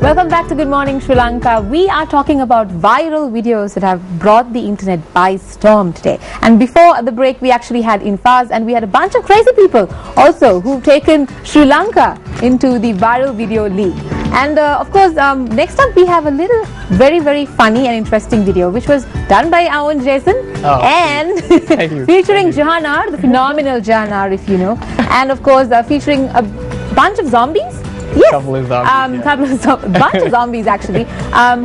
Welcome back to Good Morning Sri Lanka. We are talking about viral videos that have brought the internet by storm today. And before the break, we actually had Infaz, and we had a bunch of crazy people also who've taken Sri Lanka into the viral video league. And of course, next up we have a little very funny and interesting video which was done by our own Jason and featuring Jahanar, the phenomenal Jahanar, if you know, and of course featuring a bunch of zombies. Yes, couple of zombies, bunch of zombies actually,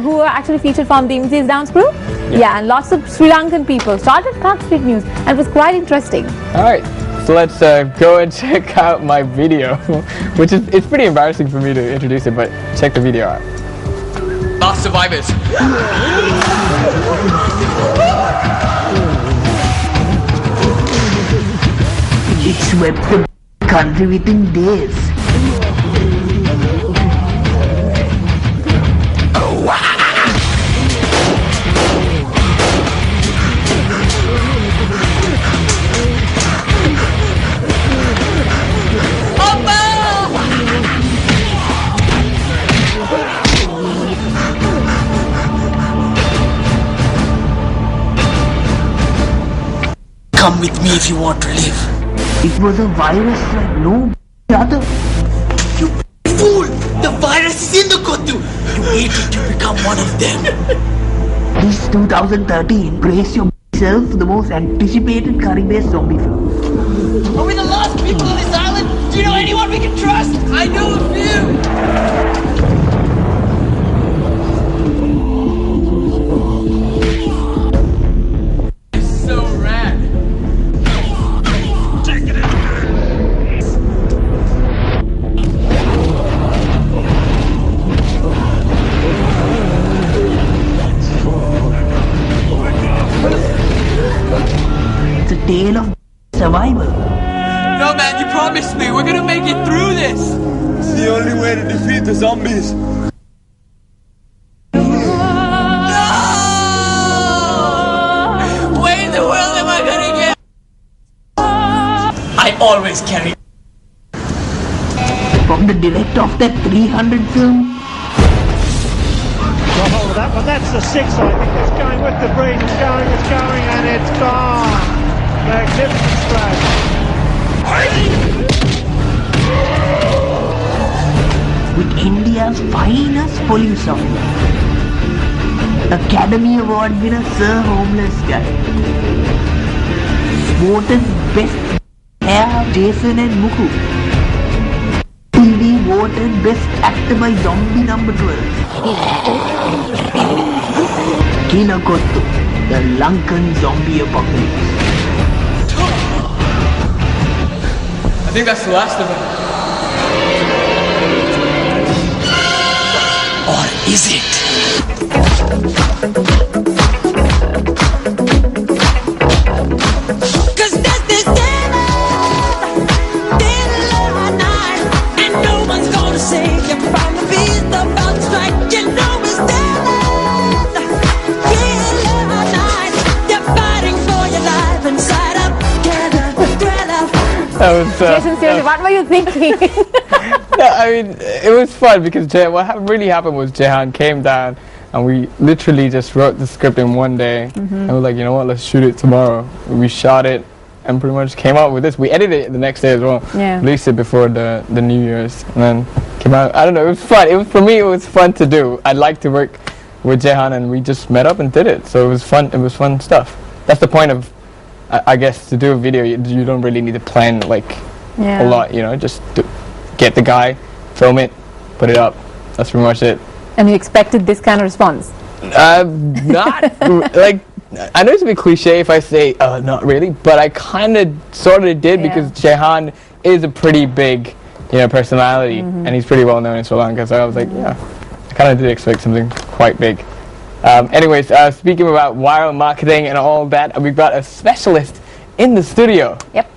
who are actually featured from the MC's Dance Crew. Yeah, and lots of Sri Lankan people started Park Street News, and it was quite interesting. All right, so let's go and check out my video, which is it's pretty embarrassing for me to introduce it, but check the video out. Last survivors. It swept the country within days. Come with me if you want to live. It was a virus like no other. You fool! The virus is in the Kotu! You ate it to become one of them. This 2013, brace yourself for the most anticipated curry-based zombie film. Are we the last people on this island? Do you know anyone we can trust? I know a few! It's a tale of survival. No man, you promised me. We're gonna make it through this. It's the only way to defeat the zombies. No! Where in the world am I gonna get? I always carry. From the director of that 300 film. Got hold of that, but that's the 6, I think. It's going with the breeze. It's going, and it's gone. Magnificent strike. With India's finest police officer, Academy Award winner Sir Homeless Guy, voted best hair Jason and Muku, TV voted best actor by Zombie number 12, Kinakottu, the Lankan zombie apocalypse. I think that's the last of it. Or is it? Cause there's this dead night, and no one's gonna save you from the beast about to strike. You know it's dead night. You're fighting for your life inside up, together. That was Jason, seriously, what were you thinking? no, I mean it was fun because really happened was Jehan came down and we literally just wrote the script in one day and we're like, you know what, let's shoot it tomorrow. We shot it and pretty much came out with this. We edited it the next day as well. Yeah. Released it before the New Year's and then came out. I don't know, it was fun. For me it was fun to do. I like to work with Jehan and we just met up and did it. So it was fun. It was fun stuff. That's the point of I guess to do a video you don't really need to plan like a lot, you know, just get the guy, film it, put it up. That's pretty much it. And you expected this kind of response? Not like, I know it's a bit cliche if I say not really, but I kind of sort of did because Jehan is a pretty big, you know, personality and he's pretty well known in Sri Lanka, so I was like, yeah, I kind of did expect something quite big. Anyways, speaking about viral marketing and all that, we've got a specialist in the studio. Yep.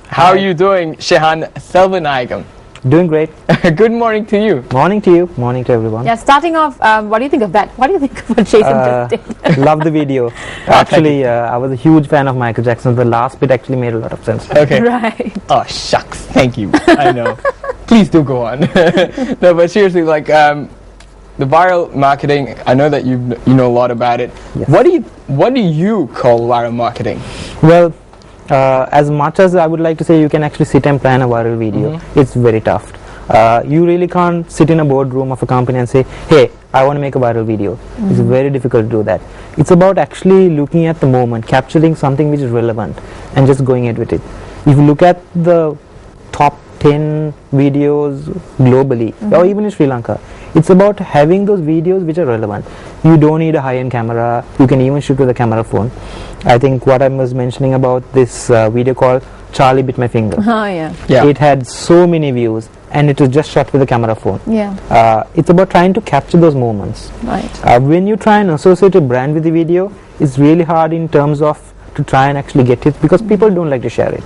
How are you doing, Shehan Selvanayagam? Doing great. Good morning to you. Morning to you. Morning to everyone. Yeah, starting off, what do you think of that? What do you think of what Jason just did? Love the video. Actually, I was a huge fan of Michael Jackson. The last bit actually made a lot of sense. Okay. Right. Oh, shucks. Thank you. I know. Please do go on. No, but seriously, like, the viral marketing, I know that you know a lot about it. Yes. What do you call viral marketing? Well, as much as I would like to say you can actually sit and plan a viral video, it's very tough. You really can't sit in a boardroom of a company and say, hey, I want to make a viral video. It's very difficult to do that. It's about actually looking at the moment, capturing something which is relevant and just going ahead with it. If you look at the top 10 videos globally or even in Sri Lanka, it's about having those videos which are relevant. You don't need a high-end camera. You can even shoot with a camera phone. I think what I was mentioning about this video called Charlie Bit My Finger. Oh, yeah. Yeah. It had so many views and it was just shot with a camera phone. Yeah. It's about trying to capture those moments. Right. When you try and associate a brand with the video, it's really hard in terms of to try and actually get it because people don't like to share it.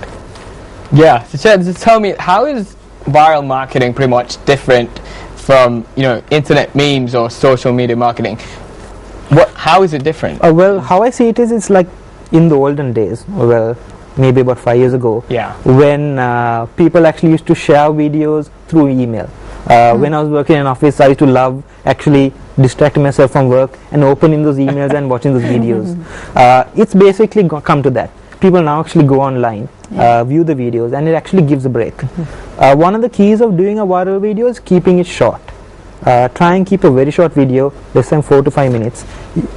Yeah. So Chad, just tell me, how is viral marketing pretty much different from internet memes or social media marketing? How is it different? Well, how I see it is, it's like in the olden days. Well, maybe about 5 years ago. Yeah. When people actually used to share videos through email. When I was working in an office, I used to love actually distracting myself from work and opening those emails and watching those videos. It's basically come to that. People now actually go online, view the videos, and it actually gives a break. One of the keys of doing a viral video is keeping it short. Try and keep a very short video, less than 4 to 5 minutes.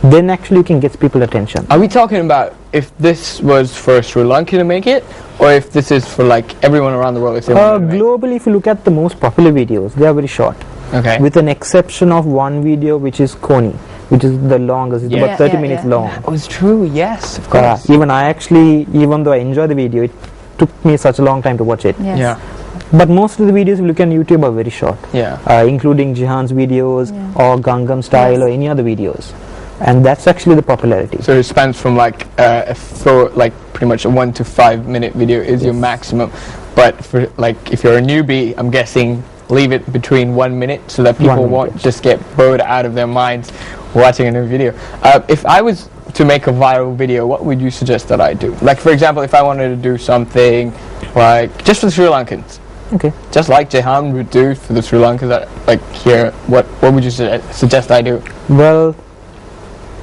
Then actually you can get people's attention. Are we talking about if this was for Sri Lanka to make it, or if this is for like everyone around the world? If they want to make it? Globally, if you look at the most popular videos, they are very short. Okay. With an exception of one video which is Kony, which is the longest. It's about 30 minutes long. That was true. Yes, of course. Even I actually, even though I enjoy the video, it took me such a long time to watch it. Yes. Yeah. But most of the videos you look on YouTube are very short. Yeah. Including Jihan's videos or Gangnam Style or any other videos. And that's actually the popularity. So it spans from like pretty much a 1 to 5 minute video is your maximum. But for like if you're a newbie, I'm guessing leave it between 1 minute so that people won't just get bored out of their minds watching a new video. If I was to make a viral video, what would you suggest that I do? Like for example, if I wanted to do something like just for the Sri Lankans. Okay. Just like Jehan would do for the Sri Lankans that like here, what would you suggest I do? Well,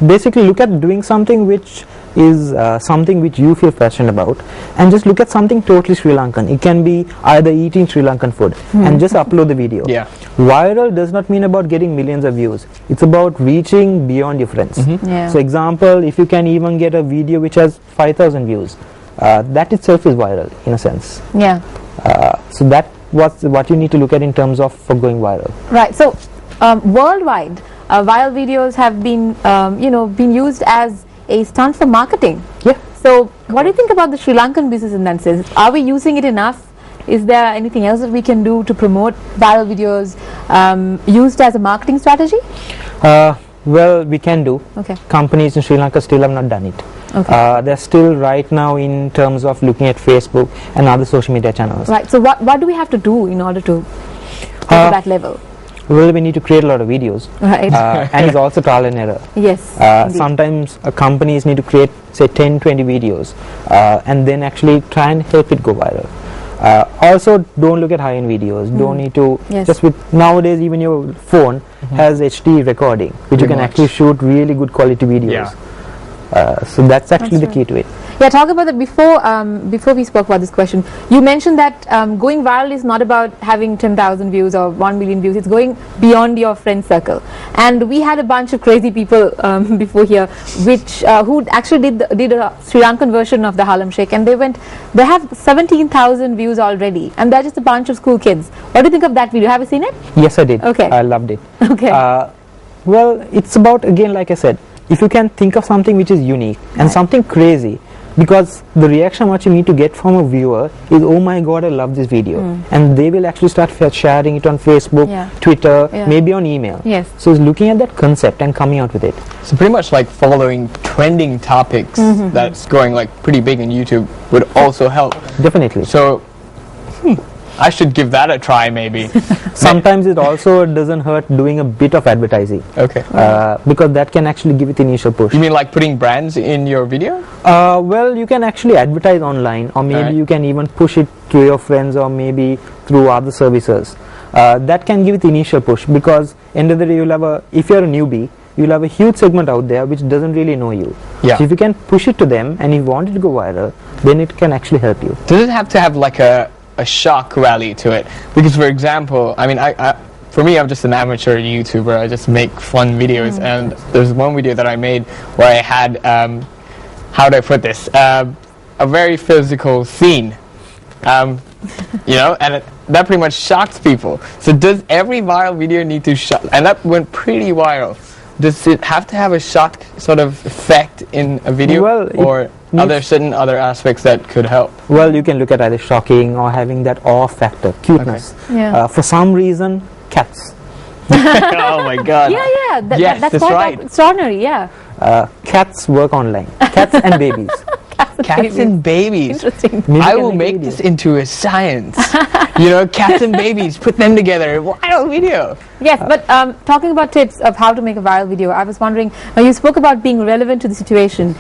basically look at doing something which is something which you feel passionate about, and just look at something totally Sri Lankan. It can be either eating Sri Lankan food and just upload the video. Yeah. Viral does not mean about getting millions of views. It's about reaching beyond your friends. Yeah. So example, if you can even get a video which has 5,000 views, that itself is viral in a sense. Yeah. So that was what you need to look at in terms of for going viral. Right. So worldwide, viral videos have been been used as a stunt for marketing. Yeah. So what do you think about the Sri Lankan business in that sense? Are we using it enough? Is there anything else that we can do to promote viral videos used as a marketing strategy? Well, we can do. Okay. Companies in Sri Lanka still have not done it. Okay. They're still right now in terms of looking at Facebook and other social media channels. Right. So what do we have to do in order to get to that level? Well, we need to create a lot of videos. Right. And it's also trial and error. Yes. Indeed. Sometimes companies need to create, say, 10, 20 videos and then actually try and help it go viral. Also, don't look at high-end videos. Don't need to just with nowadays even your phone has HD recording, which you can actually shoot really good quality videos. Yeah. So that's actually the key to it. Yeah, talk about that before we spoke about this question. You mentioned that going viral is not about having 10,000 views or 1 million views. It's going beyond your friend circle. And we had a bunch of crazy people before here, which who actually did a Sri Lankan version of the Harlem Shake, and they have 17,000 views already, and they're just a bunch of school kids. What do you think of that video? Have you seen it? Yes, I did. Okay. I loved it. Okay. Well, it's about, again, like I said, if you can think of something which is unique and something crazy, because the reaction what you need to get from a viewer is, oh my god, I love this video, and they will actually start sharing it on Facebook, Twitter, maybe on email. Yes. So it's looking at that concept and coming out with it. So pretty much like following trending topics that's going like pretty big on YouTube would also help. Definitely. So I should give that a try maybe. Sometimes it also doesn't hurt doing a bit of advertising. Okay. Because that can actually give it the initial push. You mean like putting brands in your video? Well, you can actually advertise online, or maybe you can even push it to your friends, or maybe through other services. that can give it the initial push, because end of the day you'll have a, if you're a newbie, you'll have a huge segment out there which doesn't really know you. Yeah. So if you can push it to them and you want it to go viral, then it can actually help you. Does it have to have like a shock value to it? Because for example, I mean, for me, I'm just an amateur YouTuber. I just make fun videos, and there's one video that I made where I had, how do I put this, a very physical scene, you know, and that pretty much shocks people. So does every viral video need to shock? And that went pretty viral. Does it have to have a shock sort of effect in a video, Well, or are there certain other aspects that could help? Well, you can look at either shocking or having that awe factor, cuteness. Yeah. For some reason, cats. Oh my God. Yeah. Yes, That's that's quite right. extraordinary. Yeah. Cats work online. Cats and babies. Cats and babies. Interesting. Maybe I can will a make video. this into a science. You know, cats and babies, put them together. Viral video. Yes, but talking about tips of how to make a viral video, I was wondering, you spoke about being relevant to the situation,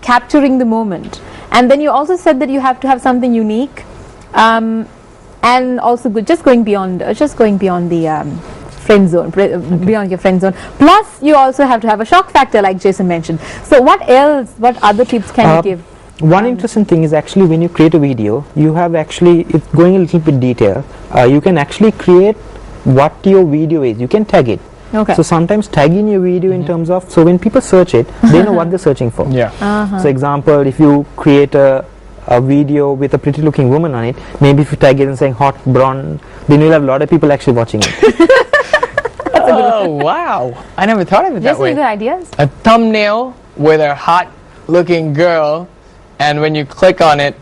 capturing the moment, and then you also said that you have to have something unique, and also just going beyond the friend zone, beyond your friend zone. Plus, you also have to have a shock factor, like Jason mentioned. So, what other tips can you give? One interesting thing is actually when you create a video, you have actually, it's going a little bit detail, you can actually create what your video is. You can tag it. Okay. So sometimes tagging your video in terms of, so when people search it, they know what they're searching for. Yeah. So example, if you create a video with a pretty looking woman on it, maybe if you tag it and saying hot blonde, then you'll have a lot of people actually watching it. Oh wow! I never thought of it that Just way. good ideas. A thumbnail with a hot-looking girl, and when you click on it,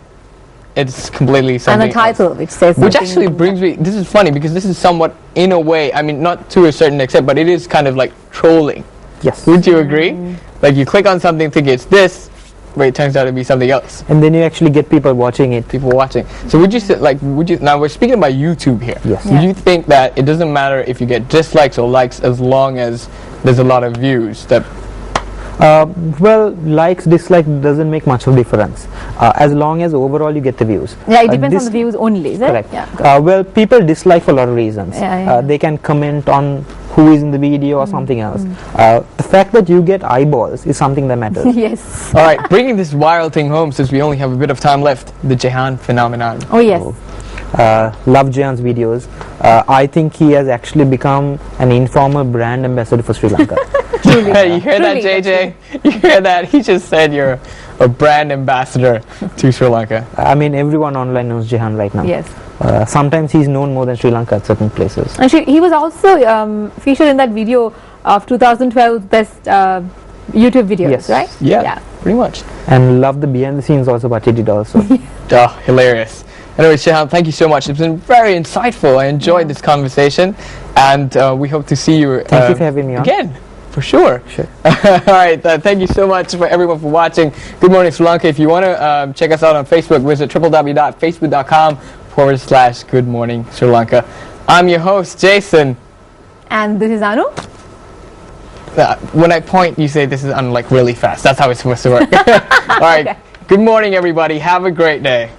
it's completely something And a title else. which says Which something. actually brings me. This is funny because this is somewhat, in a way, I mean, not to a certain extent, but it is kind of like trolling. Yes. Would you agree? Like you click on something, think it's this, but it turns out to be something else. And then you actually get people watching it. People watching. So would you say, like, now we're speaking about YouTube here. Yes. Would you think that it doesn't matter if you get dislikes or likes as long as there's a lot of views? That Well, likes, dislikes doesn't make much of difference. As long as overall you get the views. Yeah, it depends on the views only, is it? Correct. Yeah. Good. Well, people dislike for a lot of reasons. Yeah. They can comment on who is in the video or something else. The fact that you get eyeballs is something that matters. Yes. all right, bringing this viral thing home, since we only have a bit of time left, the Jehan phenomenon. Oh yes. Love Jayan's videos. I think he has actually become an informal brand ambassador for Sri Lanka. Hey, you hear that, Truly, JJ? You hear that? He just said you're a brand ambassador to Sri Lanka. I mean, everyone online knows Jayan right now. Yes. Sometimes he's known more than Sri Lanka at certain places. Actually, he was also featured in that video of 2012 best YouTube videos, Yes. right? Yeah, pretty much. And love the behind the scenes also what he did also. Oh, hilarious. Anyway, Jehan, thank you so much. It's been very insightful. I enjoyed this conversation, and we hope to see you Thank you for having me on. again. For sure. Sure. All right. Thank you so much for everyone for watching. Good Morning Sri Lanka. If you want to check us out on Facebook, visit www.facebook.com/Good Morning Sri Lanka. I'm your host, Jason. And this is Anu. When I point, you say this is Anu like really fast. That's how it's supposed to work. All right. Okay. Good morning, everybody. Have a great day.